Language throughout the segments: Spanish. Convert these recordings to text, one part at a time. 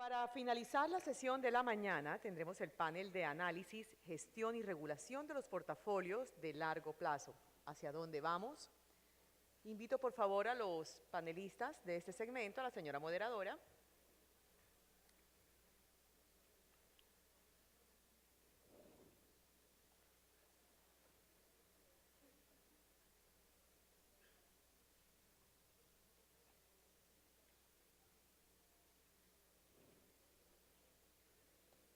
Para finalizar la sesión de la mañana tendremos el panel de análisis, gestión y regulación de los portafolios de largo plazo. ¿Hacia dónde vamos? Invito por favor a los panelistas de este segmento, a la señora moderadora.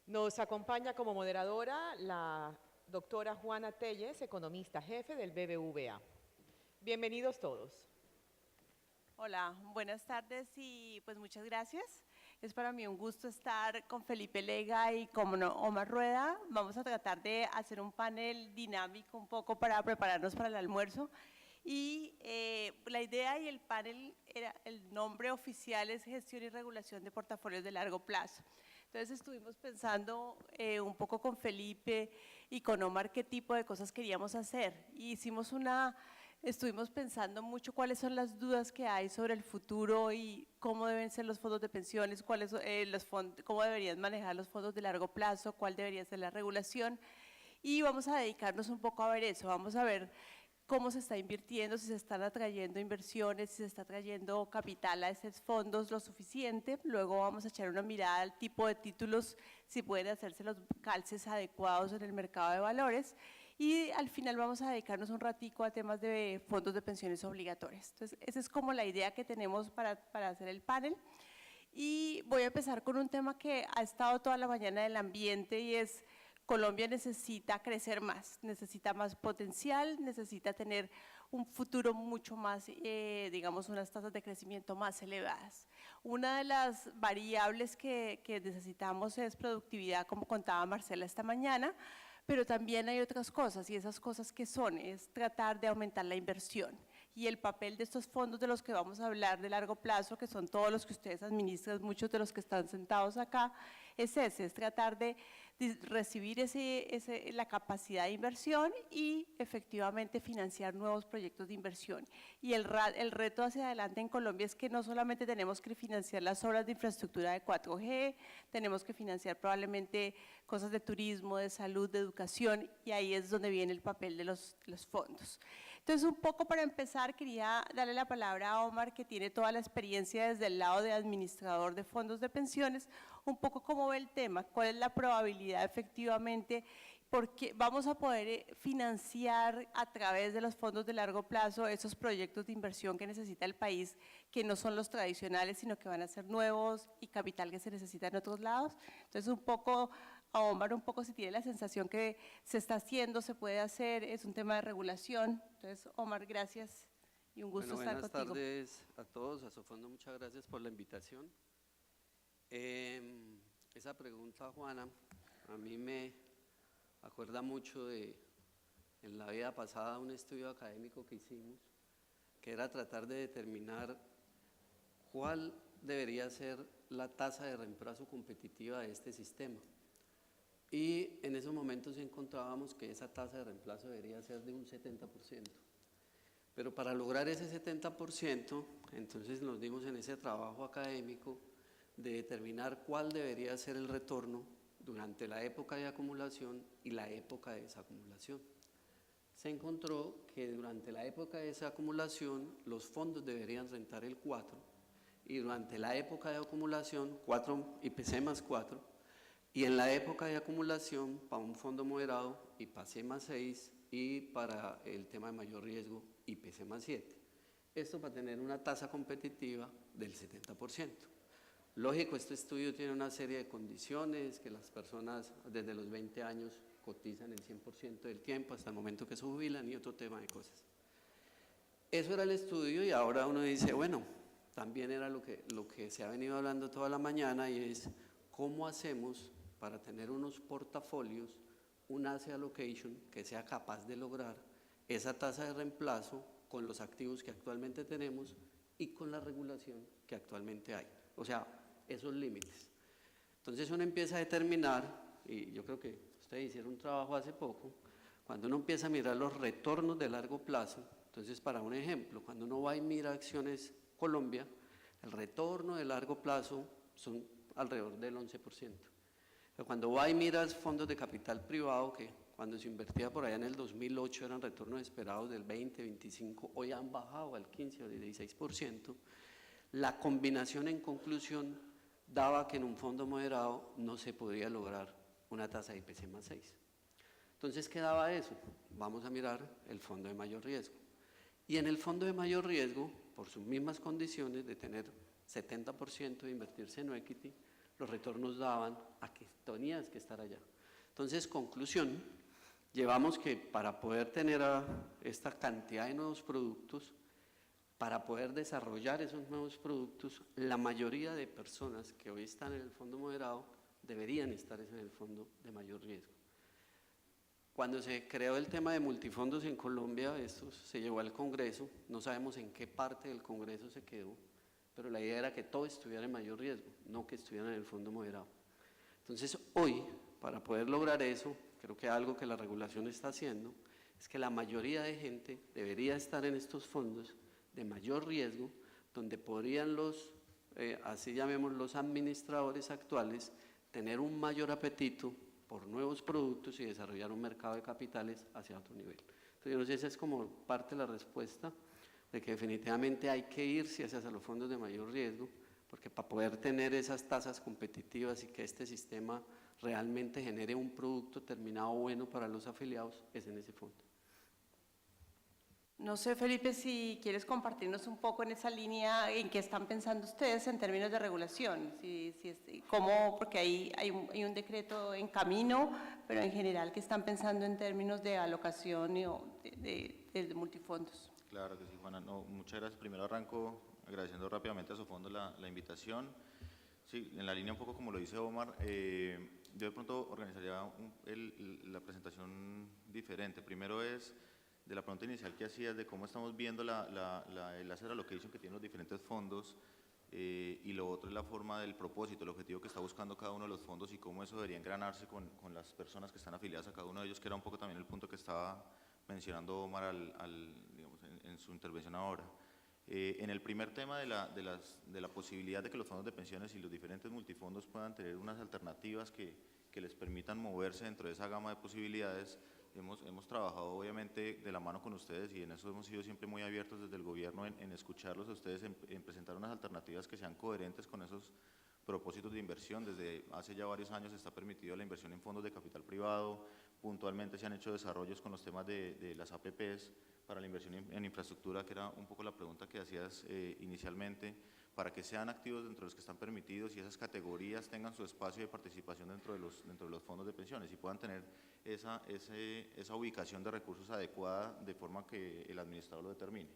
Nos acompaña como moderadora la doctora Juana Telles, economista jefe del BBVA. Bienvenidos todos. Hola, buenas tardes y pues muchas gracias. Es para mí un gusto estar con Felipe Lega y con Omar Rueda. Vamos a tratar de hacer un panel dinámico un poco para prepararnos para el almuerzo. Y la idea y el panel, el nombre oficial es Gestión y Regulación de Portafolios de Largo Plazo. Entonces estuvimos pensando un poco con Felipe y con Omar qué tipo de cosas queríamos hacer. Y estuvimos pensando mucho cuáles son las dudas que hay sobre el futuro y cómo deben ser los fondos de pensiones, cómo deberían manejar los fondos de largo plazo, cuál debería ser la regulación. Y vamos a dedicarnos un poco a ver eso, vamos a ver cómo se está invirtiendo, si se están atrayendo inversiones, si se está trayendo capital a esos fondos lo suficiente. Luego vamos a echar una mirada al tipo de títulos, si pueden hacerse los calces adecuados en el mercado de valores. Y al final vamos a dedicarnos un ratico a temas de fondos de pensiones obligatorias. Entonces, esa es como la idea que tenemos para hacer el panel. Y voy a empezar con un tema que ha estado toda la mañana en el ambiente y es: Colombia necesita crecer más, necesita más potencial, necesita tener un futuro mucho más, digamos, unas tasas de crecimiento más elevadas. Una de las variables que necesitamos es productividad, como contaba Marcela esta mañana, pero también hay otras cosas, y esas cosas que son, es tratar de aumentar la inversión. Y el papel de estos fondos de los que vamos a hablar de largo plazo, que son todos los que ustedes administran, muchos de los que están sentados acá, es tratar de recibir la capacidad de inversión y efectivamente financiar nuevos proyectos de inversión. Y el reto hacia adelante en Colombia es que no solamente tenemos que financiar las obras de infraestructura de 4G, tenemos que financiar probablemente cosas de turismo, de salud, de educación, y ahí es donde viene el papel de los fondos. Entonces, un poco para empezar, quería darle la palabra a Omar, que tiene toda la experiencia desde el lado de administrador de fondos de pensiones, un poco cómo ve el tema, cuál es la probabilidad efectivamente, porque vamos a poder financiar a través de los fondos de largo plazo esos proyectos de inversión que necesita el país, que no son los tradicionales, sino que van a ser nuevos y capital que se necesita en otros lados. Entonces, un poco a Omar, un poco si tiene la sensación que se está haciendo, se puede hacer, es un tema de regulación. Entonces, Omar, gracias y un gusto estar contigo. Buenas tardes a todos, a Sofondo muchas gracias por la invitación. Esa pregunta, Juana, a mí me acuerda mucho de, en la vida pasada, un estudio académico que hicimos, que era tratar de determinar cuál debería ser la tasa de reemplazo competitiva de este sistema. Y en esos momentos encontrábamos que esa tasa de reemplazo debería ser de un 70%. Pero para lograr ese 70%, entonces nos dimos en ese trabajo académico de determinar cuál debería ser el retorno durante la época de acumulación y la época de desacumulación. Se encontró que durante la época de desacumulación los fondos deberían rentar el 4, y durante la época de acumulación 4 IPC más 4, y en la época de acumulación para un fondo moderado IPC más 6, y para el tema de mayor riesgo IPC más 7. Esto para tener una tasa competitiva del 70%. Lógico, este estudio tiene una serie de condiciones, que las personas desde los 20 años cotizan el 100% del tiempo hasta el momento que se jubilan, y otro tema de cosas. Eso era el estudio, y ahora uno dice, bueno, también era lo que se ha venido hablando toda la mañana, y es cómo hacemos para tener unos portafolios, un asset allocation que sea capaz de lograr esa tasa de reemplazo con los activos que actualmente tenemos y con la regulación que actualmente hay. O sea, esos límites. Entonces uno empieza a determinar, y yo creo que ustedes hicieron un trabajo hace poco, cuando uno empieza a mirar los retornos de largo plazo. Entonces, para un ejemplo, cuando uno va y mira Acciones Colombia, el retorno de largo plazo son alrededor del 11%. Pero cuando va y miras fondos de capital privado, que cuando se invertía por allá en el 2008 eran retornos esperados del 20, 25, hoy han bajado al 15 o 16%, la combinación en conclusión daba que en un fondo moderado no se podía lograr una tasa de IPC más 6. Entonces, ¿qué daba eso? Vamos a mirar el fondo de mayor riesgo. Y en el fondo de mayor riesgo, por sus mismas condiciones de tener 70% de invertirse en equity, los retornos daban a que tenías que estar allá. Entonces, conclusión, llevamos que para poder tener esta cantidad de nuevos productos, para poder desarrollar esos nuevos productos, la mayoría de personas que hoy están en el fondo moderado deberían estar en el fondo de mayor riesgo. Cuando se creó el tema de multifondos en Colombia, esto se llevó al Congreso, no sabemos en qué parte del Congreso se quedó, pero la idea era que todo estuviera en mayor riesgo, no que estuvieran en el fondo moderado. Entonces, hoy, para poder lograr eso, creo que algo que la regulación está haciendo, es que la mayoría de gente debería estar en estos fondos de mayor riesgo, donde podrían los, así llamemos los administradores actuales, tener un mayor apetito por nuevos productos y desarrollar un mercado de capitales hacia otro nivel. Entonces, yo no sé, esa es como parte de la respuesta, de que definitivamente hay que irse hacia los fondos de mayor riesgo, porque para poder tener esas tasas competitivas y que este sistema realmente genere un producto terminado bueno para los afiliados, es en ese fondo. No sé, Felipe, si quieres compartirnos un poco en esa línea, en qué están pensando ustedes en términos de regulación, cómo, porque hay un decreto en camino, pero en general, ¿qué están pensando en términos de alocación de multifondos? Claro que sí, Juana. No, muchas gracias. Primero arranco agradeciendo rápidamente a Sofondo la invitación. Sí, en la línea un poco como lo dice Omar, yo de pronto organizaría la presentación diferente. Primero es de la pregunta inicial que hacías de cómo estamos viendo el asset allocation que tienen los diferentes fondos, y lo otro es la forma del propósito, el objetivo que está buscando cada uno de los fondos y cómo eso debería engranarse con las personas que están afiliadas a cada uno de ellos, que era un poco también el punto que estaba mencionando Omar digamos, en su intervención ahora. En el primer tema de la posibilidad de que los fondos de pensiones y los diferentes multifondos puedan tener unas alternativas que les permitan moverse dentro de esa gama de posibilidades, hemos trabajado obviamente de la mano con ustedes y en eso hemos sido siempre muy abiertos desde el gobierno en escucharlos a ustedes, en presentar unas alternativas que sean coherentes con esos propósitos de inversión. Desde hace ya varios años está permitido la inversión en fondos de capital privado, puntualmente se han hecho desarrollos con los temas de las APPs para la inversión en infraestructura, que era un poco la pregunta que hacías inicialmente, para que sean activos dentro de los que están permitidos y esas categorías tengan su espacio de participación dentro de los fondos de pensiones y puedan tener esa ubicación de recursos adecuada de forma que el administrador lo determine.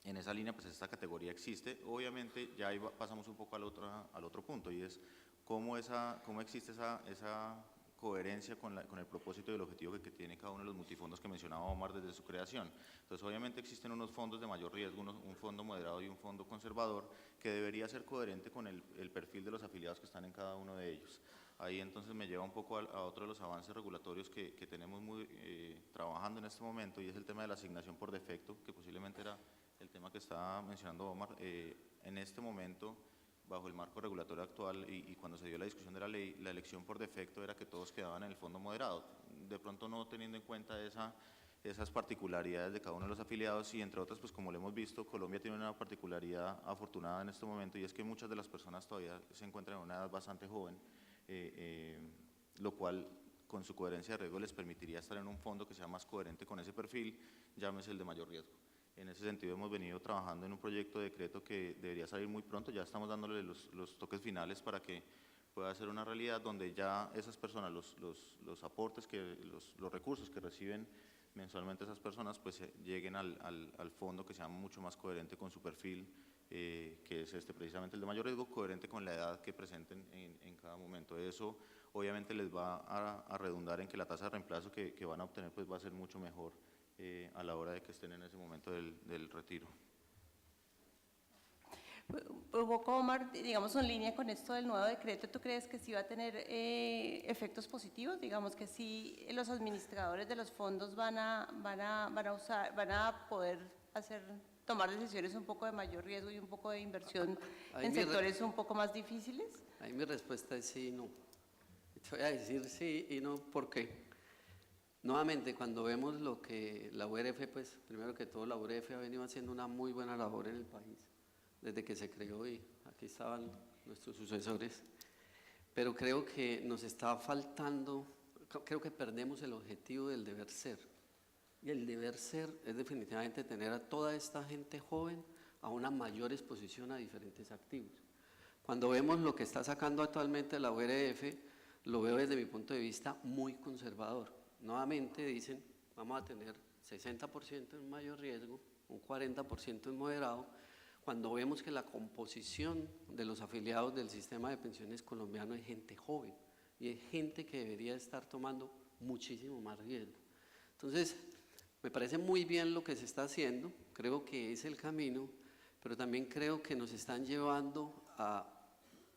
En esa línea, pues esta categoría existe. Obviamente, ya ahí pasamos un poco al otro punto, y es cómo existe esa coherencia con el propósito y el objetivo que tiene cada uno de los multifondos que mencionaba Omar desde su creación. Entonces, obviamente existen unos fondos de mayor riesgo, un fondo moderado y un fondo conservador, que debería ser coherente con el perfil de los afiliados que están en cada uno de ellos. Ahí entonces me lleva un poco a otro de los avances regulatorios que tenemos trabajando en este momento, y es el tema de la asignación por defecto, que posiblemente era el tema que estaba mencionando Omar. En este momento, bajo el marco regulatorio actual y cuando se dio la discusión de la ley, la elección por defecto era que todos quedaban en el fondo moderado, de pronto no teniendo en cuenta esas particularidades de cada uno de los afiliados, y entre otras, pues como lo hemos visto, Colombia tiene una particularidad afortunada en este momento, y es que muchas de las personas todavía se encuentran en una edad bastante joven, lo cual con su coherencia de riesgo les permitiría estar en un fondo que sea más coherente con ese perfil, llámese el de mayor riesgo. En ese sentido hemos venido trabajando en un proyecto de decreto que debería salir muy pronto, ya estamos dándole los toques finales para que pueda ser una realidad, donde ya esas personas, los aportes, los recursos que reciben mensualmente esas personas, pues lleguen al fondo que sea mucho más coherente con su perfil, que es precisamente el de mayor riesgo, coherente con la edad que presenten en cada momento. Eso obviamente les va a redundar en que la tasa de reemplazo que van a obtener pues va a ser mucho mejor a la hora de que estén en ese momento del retiro. Omar, digamos en línea con esto del nuevo decreto, ¿tú crees que sí va a tener efectos positivos? Digamos que sí los administradores de los fondos van a poder hacer tomar decisiones un poco de mayor riesgo y un poco de inversión Ahí en mi re- sectores un poco más difíciles? Ahí mi respuesta es sí y no. Te voy a decir sí y no, ¿por qué? Nuevamente, cuando vemos lo que la URF, pues primero que todo la URF ha venido haciendo una muy buena labor en el país, desde que se creó y aquí estaban nuestros sucesores, pero creo que nos está faltando, creo que perdemos el objetivo del deber ser. Y el deber ser es definitivamente tener a toda esta gente joven a una mayor exposición a diferentes activos. Cuando vemos lo que está sacando actualmente la URF, lo veo desde mi punto de vista muy conservador. Nuevamente dicen, vamos a tener 60% en mayor riesgo, un 40% en moderado, cuando vemos que la composición de los afiliados del sistema de pensiones colombiano es gente joven y es gente que debería estar tomando muchísimo más riesgo. Entonces, me parece muy bien lo que se está haciendo, creo que es el camino, pero también creo que nos están llevando a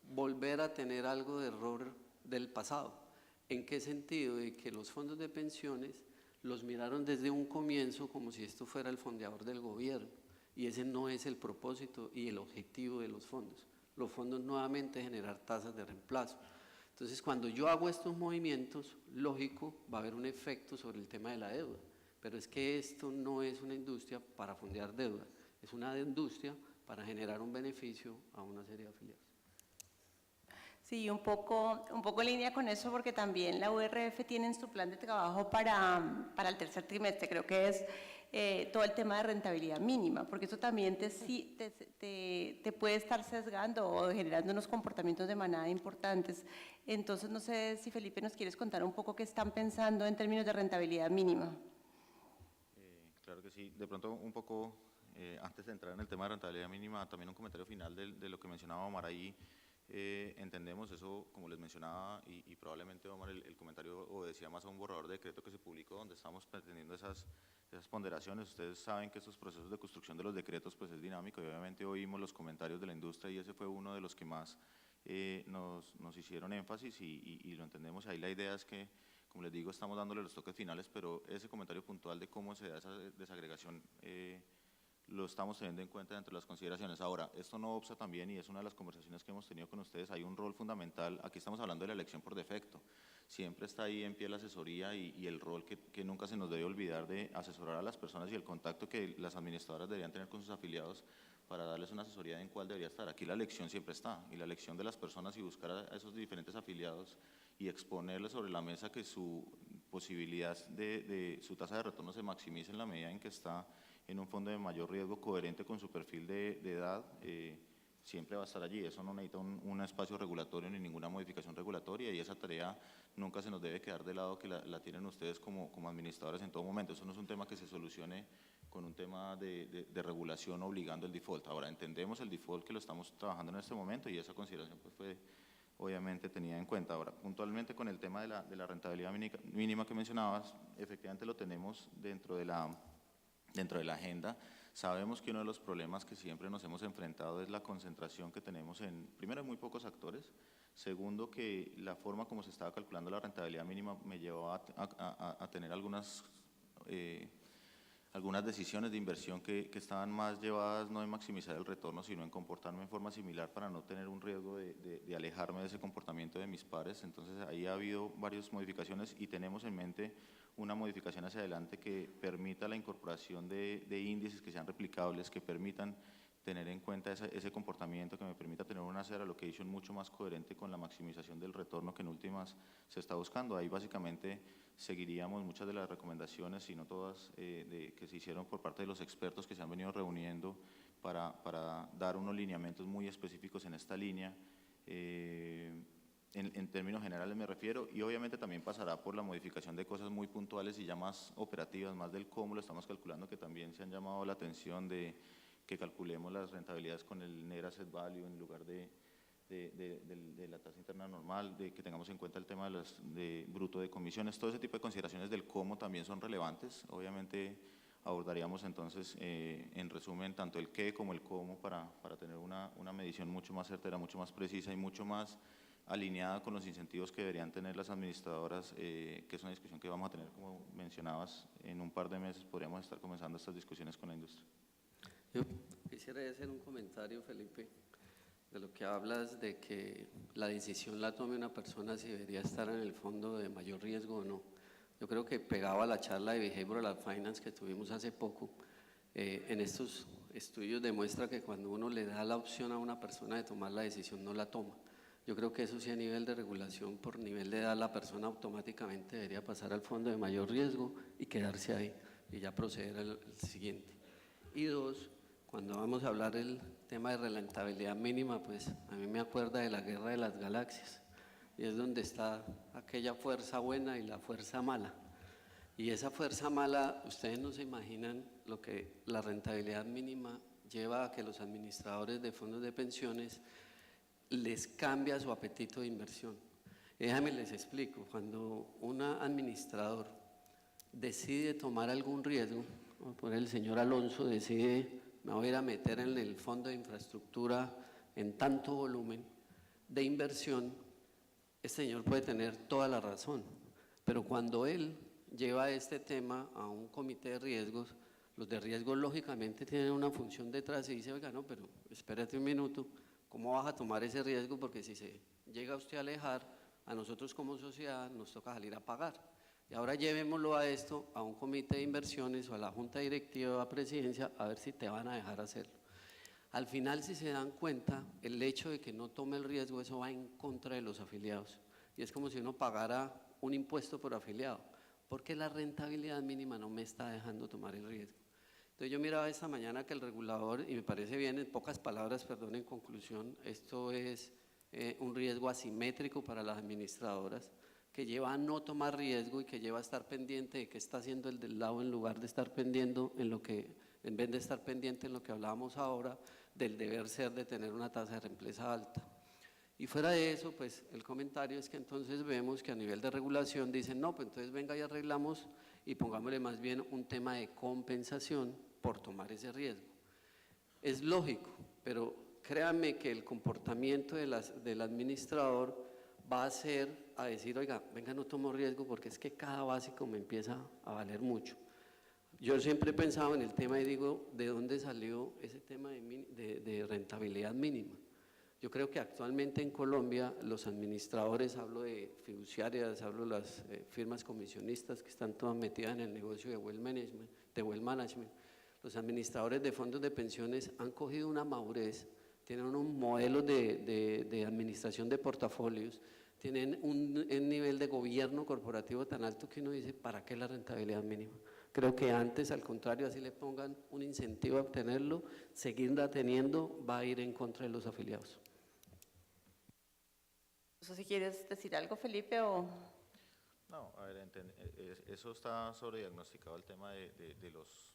volver a tener algo de error del pasado. ¿En qué sentido? De que los fondos de pensiones los miraron desde un comienzo como si esto fuera el fondeador del gobierno, y ese no es el propósito y el objetivo de los fondos. Los fondos nuevamente generar tasas de reemplazo. Entonces, cuando yo hago estos movimientos, lógico, va a haber un efecto sobre el tema de la deuda, pero es que esto no es una industria para fondear deuda, es una industria para generar un beneficio a una serie de afiliados. Sí, un poco en línea con eso, porque también la URF tiene en su plan de trabajo para el tercer trimestre, creo que es todo el tema de rentabilidad mínima, porque eso también te puede estar sesgando o generando unos comportamientos de manada importantes. Entonces, no sé si Felipe nos quieres contar un poco qué están pensando en términos de rentabilidad mínima. Claro que sí. De pronto, un poco, antes de entrar en el tema de rentabilidad mínima, también un comentario final de lo que mencionaba Omar ahí. Entendemos eso, como les mencionaba, y probablemente Omar el comentario obedecía más a un borrador de decreto que se publicó donde estamos pretendiendo esas ponderaciones. Ustedes saben que estos procesos de construcción de los decretos pues es dinámico y obviamente oímos los comentarios de la industria y ese fue uno de los que más nos hicieron énfasis y lo entendemos. Ahí la idea es que, como les digo, estamos dándole los toques finales, pero ese comentario puntual de cómo se da esa desagregación lo estamos teniendo en cuenta dentro de las consideraciones. Ahora, esto no obsta también, y es una de las conversaciones que hemos tenido con ustedes, hay un rol fundamental, aquí estamos hablando de la elección por defecto, siempre está ahí en pie la asesoría y el rol que nunca se nos debe olvidar de asesorar a las personas y el contacto que las administradoras deberían tener con sus afiliados para darles una asesoría en cuál debería estar. Aquí la elección siempre está, y la elección de las personas y buscar a esos diferentes afiliados y exponerles sobre la mesa que su posibilidad de su tasa de retorno se maximice en la medida en que está en un fondo de mayor riesgo coherente con su perfil de edad, siempre va a estar allí. Eso no necesita un espacio regulatorio ni ninguna modificación regulatoria y esa tarea nunca se nos debe quedar de lado que la tienen ustedes como administradores en todo momento. Eso no es un tema que se solucione con un tema de regulación obligando el default. Ahora, entendemos el default que lo estamos trabajando en este momento y esa consideración pues fue obviamente tenida en cuenta. Ahora, puntualmente con el tema de la rentabilidad mínima que mencionabas, efectivamente lo tenemos dentro de la agenda. Sabemos que uno de los problemas que siempre nos hemos enfrentado es la concentración que tenemos primero, en muy pocos actores, segundo, que la forma como se estaba calculando la rentabilidad mínima me llevó a tener algunas decisiones de inversión que estaban más llevadas no en maximizar el retorno, sino en comportarme en forma similar para no tener un riesgo de alejarme de ese comportamiento de mis pares. Entonces ahí ha habido varias modificaciones y tenemos en mente una modificación hacia adelante que permita la incorporación de índices que sean replicables, que permitan tener en cuenta ese comportamiento, que me permita tener una asset allocation mucho más coherente con la maximización del retorno que en últimas se está buscando. Ahí básicamente seguiríamos muchas de las recomendaciones, si no todas, que se hicieron por parte de los expertos que se han venido reuniendo para dar unos lineamientos muy específicos en esta línea. En términos generales me refiero, y obviamente también pasará por la modificación de cosas muy puntuales y ya más operativas, más del cómo lo estamos calculando, que también se han llamado la atención de que calculemos las rentabilidades con el net asset value en lugar de la tasa interna normal, de que tengamos en cuenta el tema de bruto de comisiones, todo ese tipo de consideraciones del cómo también son relevantes. Obviamente abordaríamos entonces, en resumen, tanto el qué como el cómo para tener una medición mucho más certera, mucho más precisa y mucho más alineada con los incentivos que deberían tener las administradoras, que es una discusión que vamos a tener, como mencionabas, en un par de meses podríamos estar comenzando estas discusiones con la industria. Yo quisiera hacer un comentario, Felipe, de lo que hablas de que la decisión la tome una persona si debería estar en el fondo de mayor riesgo o no. Yo creo que pegado a la charla de Behavioral Finance que tuvimos hace poco, en estos estudios demuestra que cuando uno le da la opción a una persona de tomar la decisión, no la toma. Yo creo que eso sí a nivel de regulación, por nivel de edad, la persona automáticamente debería pasar al fondo de mayor riesgo y quedarse ahí y ya proceder al siguiente. Y dos, cuando vamos a hablar del tema de rentabilidad mínima, pues a mí me acuerda de la Guerra de las Galaxias y es donde está aquella fuerza buena y la fuerza mala. Y esa fuerza mala, ustedes no se imaginan lo que la rentabilidad mínima lleva a que los administradores de fondos de pensiones les cambia su apetito de inversión. Déjame les explico, cuando un administrador decide tomar algún riesgo, por el señor Alonso decide, me voy a ir a meter en el fondo de infraestructura en tanto volumen de inversión, este señor puede tener toda la razón, pero cuando él lleva este tema a un comité de riesgos, los de riesgos lógicamente tienen una función detrás y dice, oiga, no, pero espérate un minuto, ¿cómo vas a tomar ese riesgo? Porque si se llega usted a alejar, a nosotros como sociedad nos toca salir a pagar. Y ahora llevémoslo a esto, a un comité de inversiones o a la junta directiva o a presidencia, a ver si te van a dejar hacerlo. Al final, si se dan cuenta, el hecho de que no tome el riesgo, eso va en contra de los afiliados. Y es como si uno pagara un impuesto por afiliado, porque la rentabilidad mínima no me está dejando tomar el riesgo. Entonces yo miraba esta mañana que el regulador, y me parece bien, en pocas palabras, perdón, en conclusión, esto es un riesgo asimétrico para las administradoras, que lleva a no tomar riesgo y que lleva a estar pendiente de qué está haciendo el del lado en lugar de estar pendiente en vez de estar pendiente en lo que hablábamos ahora del deber ser de tener una tasa de reemplazo alta. Y fuera de eso, pues el comentario es que entonces vemos que a nivel de regulación dicen, no, pues entonces venga y arreglamos y pongámosle más bien un tema de compensación por tomar ese riesgo. Es lógico, pero créanme que el comportamiento del administrador va a ser a decir, oiga, venga, no tomo riesgo porque es que cada básico me empieza a valer mucho. Yo siempre he pensado en el tema y digo, ¿de dónde salió ese tema de rentabilidad mínima? Yo creo que actualmente en Colombia los administradores, hablo de fiduciarias, hablo de las firmas comisionistas que están todas metidas en el negocio de wealth management, los administradores de fondos de pensiones han cogido una madurez, tienen un modelo de administración de portafolios, tienen un nivel de gobierno corporativo tan alto que uno dice, ¿para qué la rentabilidad mínima? Creo que antes, al contrario, así le pongan un incentivo a obtenerlo, seguirla teniendo va a ir en contra de los afiliados. No sé si quieres decir algo, Felipe, o… No, a ver, eso está sobrediagnosticado el tema de los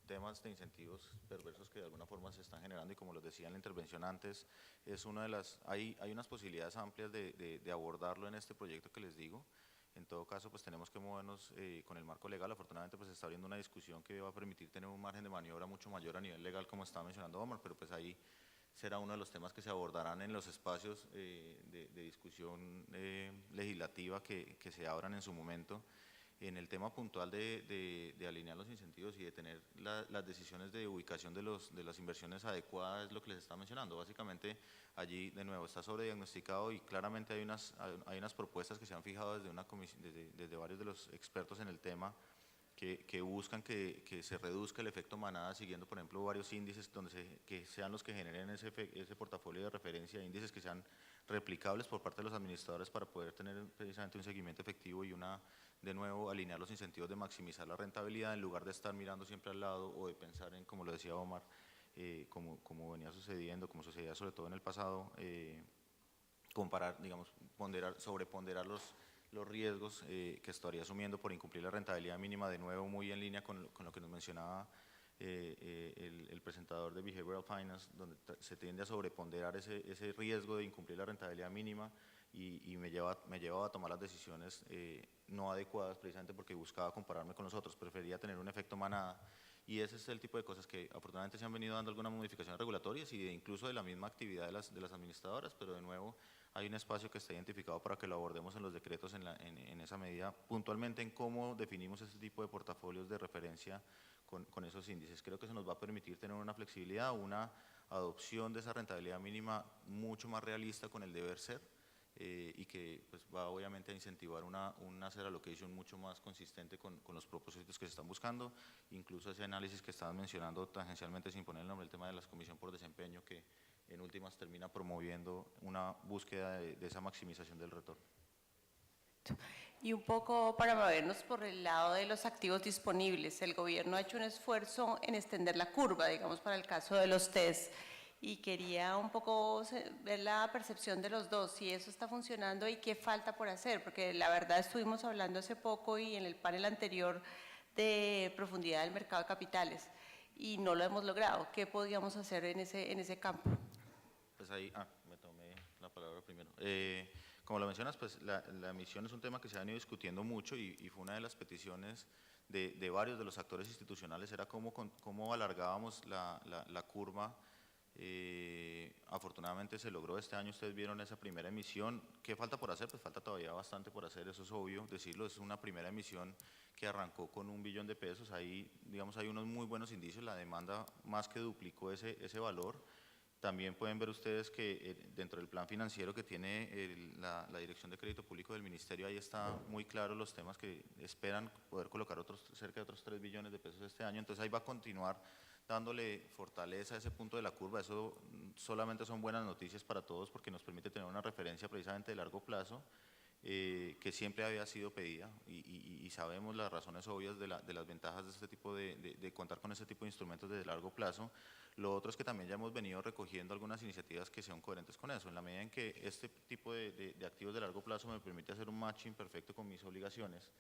temas de incentivos perversos que de alguna forma se están generando y como lo decía en la intervención antes, es una de las, hay unas posibilidades amplias de abordarlo en este proyecto que les digo. En todo caso, pues tenemos que movernos con el marco legal. Afortunadamente, pues se está abriendo una discusión que va a permitir tener un margen de maniobra mucho mayor a nivel legal, como estaba mencionando Omar, pero pues ahí será uno de los temas que se abordarán en los espacios de discusión legislativa que se abran en su momento. En el tema puntual de alinear los incentivos y de tener las decisiones de ubicación de las inversiones adecuadas es lo que les está mencionando. Básicamente allí de nuevo está sobrediagnosticado y claramente hay unas propuestas que se han fijado desde varios de los expertos en el tema que buscan que se reduzca el efecto manada siguiendo por ejemplo varios índices que sean los que generen ese portafolio de referencia, índices que sean replicables por parte de los administradores para poder tener precisamente un seguimiento efectivo y de nuevo alinear los incentivos de maximizar la rentabilidad en lugar de estar mirando siempre al lado o de pensar en, como lo decía Omar, como venía sucediendo, como sucedía sobre todo en el pasado, comparar, digamos, sobreponderar los riesgos que estaría asumiendo por incumplir la rentabilidad mínima, de nuevo muy en línea con lo que nos mencionaba el presentador de Behavioral Finance, donde se tiende a sobreponderar ese riesgo de incumplir la rentabilidad mínima y me llevaba a tomar las decisiones no adecuadas precisamente porque buscaba compararme con los otros, prefería tener un efecto manada y ese es el tipo de cosas que afortunadamente se han venido dando algunas modificaciones regulatorias y incluso de la misma actividad de las administradoras, pero de nuevo hay un espacio que está identificado para que lo abordemos en los decretos en esa medida, puntualmente en cómo definimos ese tipo de portafolios de referencia con esos índices. Creo que eso nos va a permitir tener una flexibilidad, una adopción de esa rentabilidad mínima mucho más realista con el deber ser, y que pues, va obviamente a incentivar una asset allocation mucho más consistente con los propósitos que se están buscando, incluso ese análisis que estaban mencionando tangencialmente sin poner el nombre, el tema de la comisión por desempeño, que en últimas termina promoviendo una búsqueda de esa maximización del retorno. Y un poco para movernos por el lado de los activos disponibles, el gobierno ha hecho un esfuerzo en extender la curva, digamos, para el caso de los test, y quería un poco ver la percepción de los dos, si eso está funcionando y qué falta por hacer, porque la verdad estuvimos hablando hace poco y en el panel anterior de profundidad del mercado de capitales y no lo hemos logrado. ¿Qué podríamos hacer en ese campo? Pues ahí, me tomé la palabra primero. Como lo mencionas, pues la emisión es un tema que se ha venido discutiendo mucho y fue una de las peticiones de varios de los actores institucionales, era cómo alargábamos la curva. Afortunadamente se logró este año, ustedes vieron esa primera emisión. ¿Qué falta por hacer? Pues falta todavía bastante por hacer, eso es obvio decirlo, es una primera emisión que arrancó con $1 billón, ahí digamos hay unos muy buenos indicios, la demanda más que duplicó ese valor. También pueden ver ustedes que dentro del plan financiero que tiene la Dirección de Crédito Público del Ministerio, ahí está muy claro los temas que esperan poder colocar cerca de otros $3 billones este año, entonces ahí va a continuar dándole fortaleza a ese punto de la curva. Eso solamente son buenas noticias para todos porque nos permite tener una referencia precisamente de largo plazo, que siempre había sido pedida y sabemos las razones obvias de las ventajas de este tipo de contar con este tipo de instrumentos de largo plazo. Lo otro es que también ya hemos venido recogiendo algunas iniciativas que sean coherentes con eso, en la medida en que este tipo de activos de largo plazo me permite hacer un matching perfecto con mis obligaciones.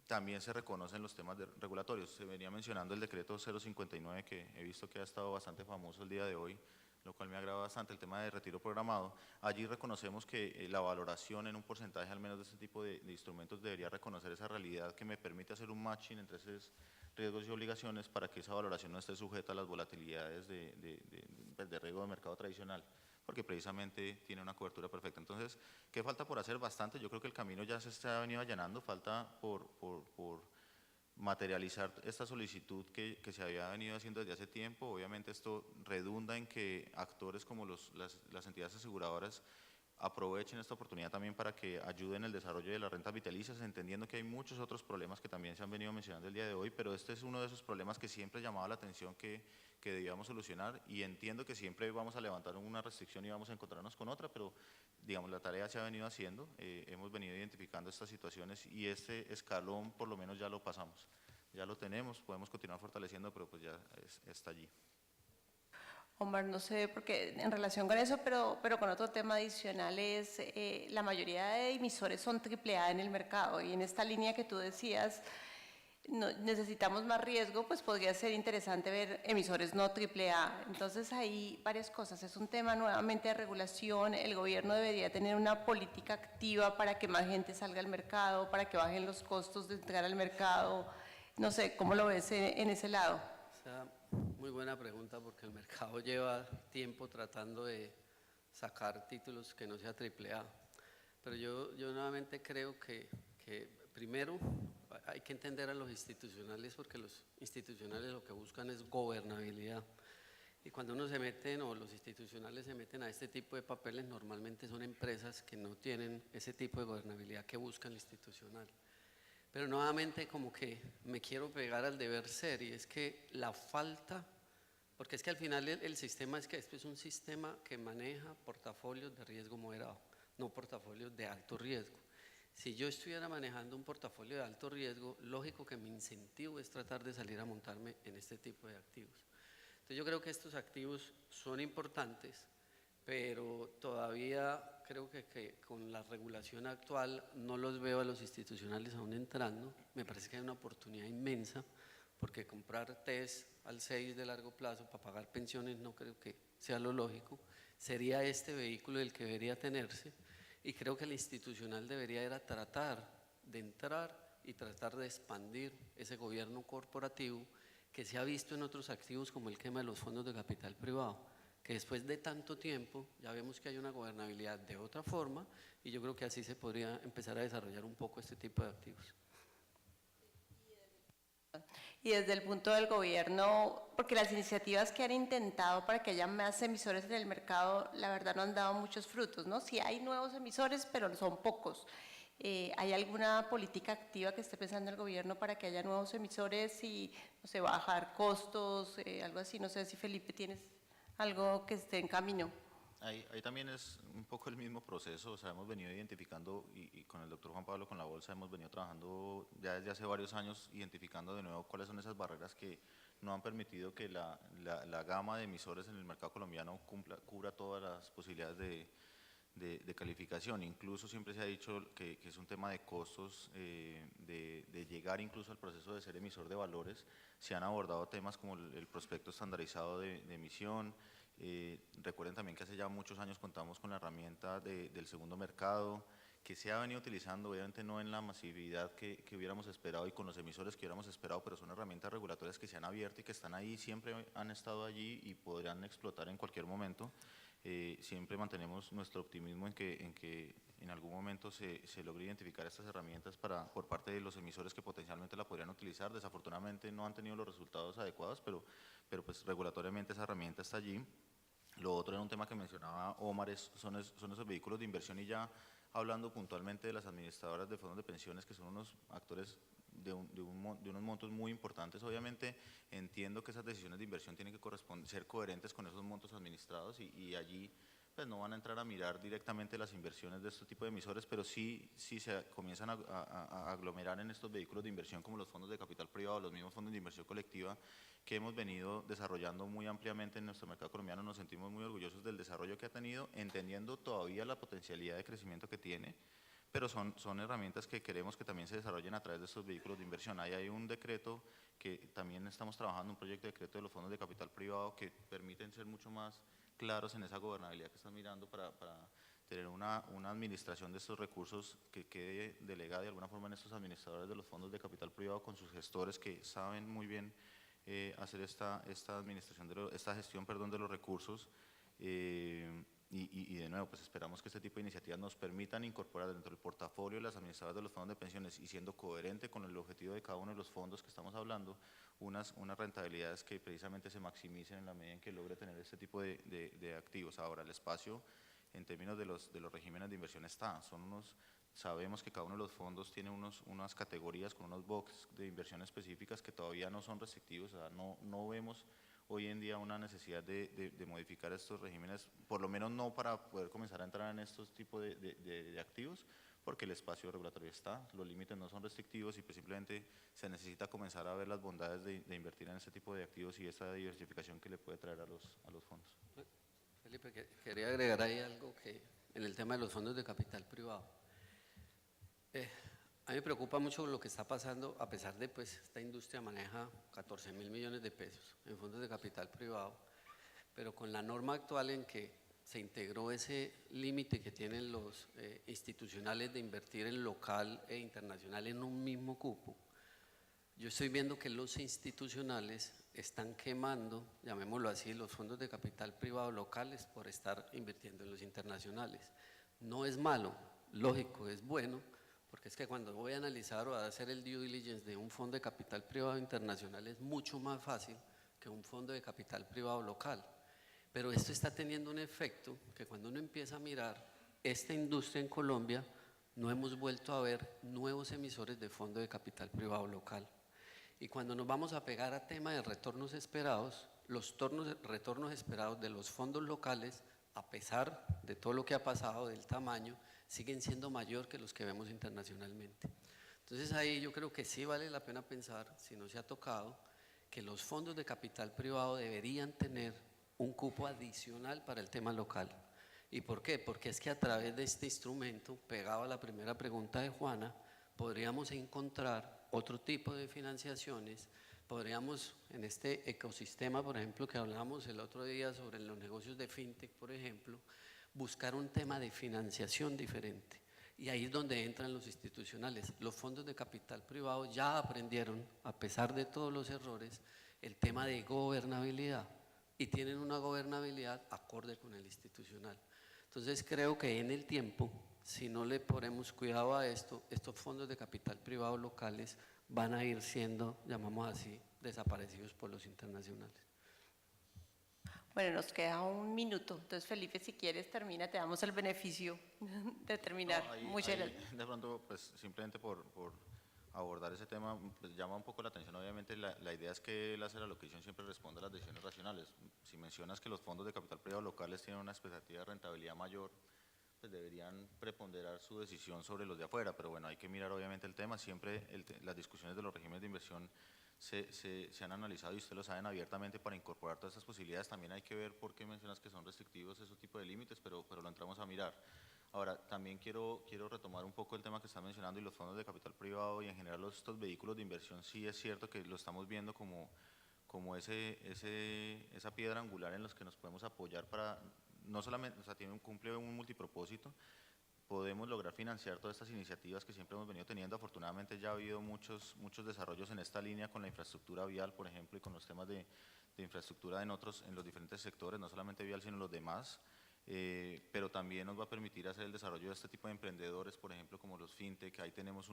También se reconocen los temas regulatorios. Se venía mencionando el decreto 059, que he visto que ha estado bastante famoso el día de hoy, lo cual me agrada bastante, el tema de retiro programado. Allí reconocemos que la valoración en un porcentaje al menos de este tipo de instrumentos debería reconocer esa realidad que me permite hacer un matching entre esos riesgos y obligaciones para que esa valoración no esté sujeta a las volatilidades de riesgo de mercado tradicional, porque precisamente tiene una cobertura perfecta. Entonces, ¿qué falta por hacer? Bastante. Yo creo que el camino ya se ha venido allanando, falta por materializar esta solicitud que se había venido haciendo desde hace tiempo. Obviamente esto redunda en que actores como las entidades aseguradoras aprovechen esta oportunidad también para que ayuden en el desarrollo de las rentas vitalicias, entendiendo que hay muchos otros problemas que también se han venido mencionando el día de hoy, pero este es uno de esos problemas que siempre llamaba la atención que debíamos solucionar, y entiendo que siempre vamos a levantar una restricción y vamos a encontrarnos con otra, pero digamos la tarea se ha venido haciendo, hemos venido identificando estas situaciones y este escalón por lo menos ya lo pasamos, ya lo tenemos, podemos continuar fortaleciendo, pero pues ya está allí. Omar, no sé, porque en relación con eso, pero con otro tema adicional es, la mayoría de emisores son AAA en el mercado, y en esta línea que tú decías, necesitamos más riesgo, pues podría ser interesante ver emisores no AAA. Entonces hay varias cosas, es un tema nuevamente de regulación, el gobierno debería tener una política activa para que más gente salga al mercado, para que bajen los costos de entrar al mercado, no sé, ¿cómo lo ves en ese lado? Muy buena pregunta, porque el mercado lleva tiempo tratando de sacar títulos que no sea AAA, pero yo nuevamente creo que primero hay que entender a los institucionales, porque los institucionales lo que buscan es gobernabilidad, y cuando uno se mete, o los institucionales se meten a este tipo de papeles, normalmente son empresas que no tienen ese tipo de gobernabilidad que buscan el institucional. Pero nuevamente como que me quiero pegar al deber ser, y es que la falta, porque es que al final el sistema es un sistema que maneja portafolios de riesgo moderado, no portafolios de alto riesgo. Si yo estuviera manejando un portafolio de alto riesgo, lógico que mi incentivo es tratar de salir a montarme en este tipo de activos. Entonces yo creo que estos activos son importantes, pero todavía creo que con la regulación actual no los veo a los institucionales aún entrando. Me parece que hay una oportunidad inmensa, porque comprar TES al 6 de largo plazo para pagar pensiones no creo que sea lo lógico. Sería este vehículo el que debería tenerse, y creo que el institucional debería tratar de entrar y tratar de expandir ese gobierno corporativo que se ha visto en otros activos, como el tema de los fondos de capital privado, que después de tanto tiempo ya vemos que hay una gobernabilidad de otra forma, y yo creo que así se podría empezar a desarrollar un poco este tipo de activos. y desde el punto del gobierno, porque las iniciativas que han intentado para que haya más emisores en el mercado, la verdad no han dado muchos frutos, ¿no? Sí hay nuevos emisores, pero son pocos. ¿Hay alguna política activa que esté pensando el gobierno para que haya nuevos emisores y, no sé, bajar costos, algo así? No sé si Felipe tienes algo que esté en camino. Ahí también es un poco el mismo proceso, o sea, hemos venido identificando, y con el doctor Juan Pablo, con la Bolsa, hemos venido trabajando ya desde hace varios años, identificando de nuevo cuáles son esas barreras que no han permitido que la gama de emisores en el mercado colombiano cubra todas las posibilidades de calificación. Incluso siempre se ha dicho que es un tema de costos, de llegar incluso al proceso de ser emisor de valores. Se han abordado temas como el prospecto estandarizado de emisión. Recuerden también que hace ya muchos años contamos con la herramienta del segundo mercado, que se ha venido utilizando, obviamente no en la masividad que hubiéramos esperado y con los emisores que hubiéramos esperado, pero son herramientas regulatorias que se han abierto y que están ahí, siempre han estado allí y podrán explotar en cualquier momento. Siempre mantenemos nuestro optimismo en que en algún momento se logre identificar estas herramientas por parte de los emisores que potencialmente la podrían utilizar. Desafortunadamente no han tenido los resultados adecuados, pero pues regulatoriamente esa herramienta está allí. Lo otro era un tema que mencionaba Omar, son esos vehículos de inversión, y ya hablando puntualmente de las administradoras de fondos de pensiones, que son unos actores de unos montos muy importantes. Obviamente entiendo que esas decisiones de inversión tienen que ser coherentes con esos montos administrados, y allí pues no van a entrar a mirar directamente las inversiones de este tipo de emisores, pero sí se comienzan a aglomerar en estos vehículos de inversión como los fondos de capital privado, los mismos fondos de inversión colectiva que hemos venido desarrollando muy ampliamente en nuestro mercado colombiano. Nos sentimos muy orgullosos del desarrollo que ha tenido, entendiendo todavía la potencialidad de crecimiento que tiene, pero son herramientas que queremos que también se desarrollen a través de estos vehículos de inversión. Ahí hay un decreto que también estamos trabajando, un proyecto de decreto de los fondos de capital privado que permiten ser mucho más claros en esa gobernabilidad que están mirando para tener una administración de estos recursos que quede delegada de alguna forma en estos administradores de los fondos de capital privado, con sus gestores que saben muy bien hacer esta administración, esta gestión, perdón, de los recursos. Y de nuevo, pues esperamos que este tipo de iniciativas nos permitan incorporar dentro del portafolio de las administradoras de los fondos de pensiones, y siendo coherente con el objetivo de cada uno de los fondos que estamos hablando, unas rentabilidades que precisamente se maximicen en la medida en que logre tener este tipo de activos. Ahora, el espacio en términos de los regímenes de inversión sabemos que cada uno de los fondos tiene unas categorías con unos box de inversión específicas que todavía no son restrictivos. O sea, no vemos hoy en día una necesidad de modificar estos regímenes, por lo menos no para poder comenzar a entrar en estos tipos de activos, porque el espacio regulatorio está, los límites no son restrictivos, y pues simplemente se necesita comenzar a ver las bondades de invertir en este tipo de activos y esa diversificación que le puede traer a los fondos. Felipe, quería agregar ahí algo que en el tema de los fondos de capital privado. A mí me preocupa mucho lo que está pasando, a pesar de pues esta industria maneja 14.000 millones de pesos en fondos de capital privado, pero con la norma actual en que se integró ese límite que tienen los institucionales de invertir en local e internacional en un mismo cupo, yo estoy viendo que los institucionales están quemando, llamémoslo así, los fondos de capital privado locales por estar invirtiendo en los internacionales. No es malo, lógico, es bueno, porque es que cuando voy a analizar o a hacer el due diligence de un fondo de capital privado internacional es mucho más fácil que un fondo de capital privado local. Pero esto está teniendo un efecto que cuando uno empieza a mirar esta industria en Colombia, no hemos vuelto a ver nuevos emisores de fondo de capital privado local. Y cuando nos vamos a pegar a tema de retornos esperados, los retornos esperados de los fondos locales, a pesar de todo lo que ha pasado, del tamaño, siguen siendo mayor que los que vemos internacionalmente. Entonces ahí yo creo que sí vale la pena pensar, si no se ha tocado, que los fondos de capital privado deberían tener un cupo adicional para el tema local. ¿Y por qué? Porque es que a través de este instrumento, pegado a la primera pregunta de Juana, podríamos encontrar otro tipo de financiaciones, podríamos en este ecosistema, por ejemplo, que hablamos el otro día sobre los negocios de fintech, por ejemplo, buscar un tema de financiación diferente. Y ahí es donde entran los institucionales. Los fondos de capital privado ya aprendieron, a pesar de todos los errores, el tema de gobernabilidad, y tienen una gobernabilidad acorde con el institucional. Entonces creo que en el tiempo, si no le ponemos cuidado a esto, estos fondos de capital privado locales van a ir siendo, llamamos así, desaparecidos por los internacionales. Bueno, nos queda un minuto. Entonces, Felipe, si quieres, termina, te damos el beneficio de terminar. No, Muchas gracias. de pronto, pues simplemente por abordar ese tema, pues llama un poco la atención. Obviamente la idea es que el asset allocation siempre responda a las decisiones racionales. Si mencionas que los fondos de capital privado locales tienen una expectativa de rentabilidad mayor, pues deberían preponderar su decisión sobre los de afuera, pero bueno, hay que mirar obviamente el tema. Siempre las discusiones de los regímenes de inversión se han analizado y ustedes lo saben abiertamente para incorporar todas estas posibilidades. También hay que ver por qué mencionas que son restrictivos esos tipos de límites, pero lo entramos a mirar. Ahora, también quiero retomar un poco el tema que están mencionando y los fondos de capital privado y en general estos vehículos de inversión. Sí es cierto que lo estamos viendo como esa piedra angular en los que nos podemos apoyar para, no solamente, o sea, cumple un multipropósito. Podemos lograr financiar todas estas iniciativas que siempre hemos venido teniendo. Afortunadamente ya ha habido muchos desarrollos en esta línea con la infraestructura vial, por ejemplo, y con los temas de infraestructura en los diferentes sectores, no solamente vial, sino los demás. Pero también nos va a permitir hacer el desarrollo de este tipo de emprendedores, por ejemplo, como los fintech. Ahí tenemos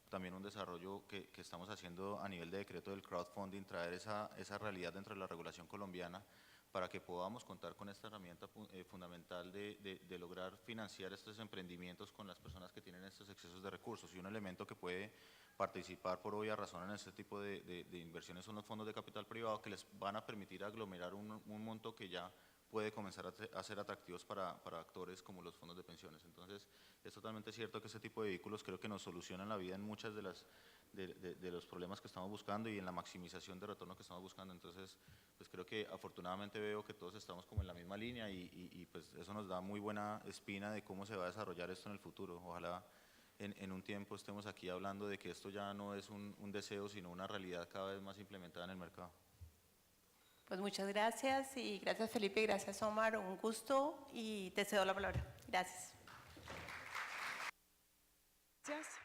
también un desarrollo que estamos haciendo a nivel de decreto del crowdfunding, traer esa realidad dentro de la regulación colombiana para que podamos contar con esta herramienta fundamental de lograr financiar estos emprendimientos con las personas que tienen estos excesos de recursos. Y un elemento que puede participar por obvia razón en este tipo de inversiones son los fondos de capital privado, que les van a permitir aglomerar un monto que ya puede comenzar a ser atractivos para actores como los fondos de pensiones. Entonces, es totalmente cierto que este tipo de vehículos creo que nos solucionan la vida en muchas de los problemas que estamos buscando y en la maximización de retorno que estamos buscando. Entonces, pues creo que afortunadamente veo que todos estamos como en la misma línea y pues eso nos da muy buena espina de cómo se va a desarrollar esto en el futuro. Ojalá en un tiempo estemos aquí hablando de que esto ya no es un deseo, sino una realidad cada vez más implementada en el mercado. Pues muchas gracias y gracias Felipe, gracias Omar, un gusto y te cedo la palabra. Gracias. Gracias.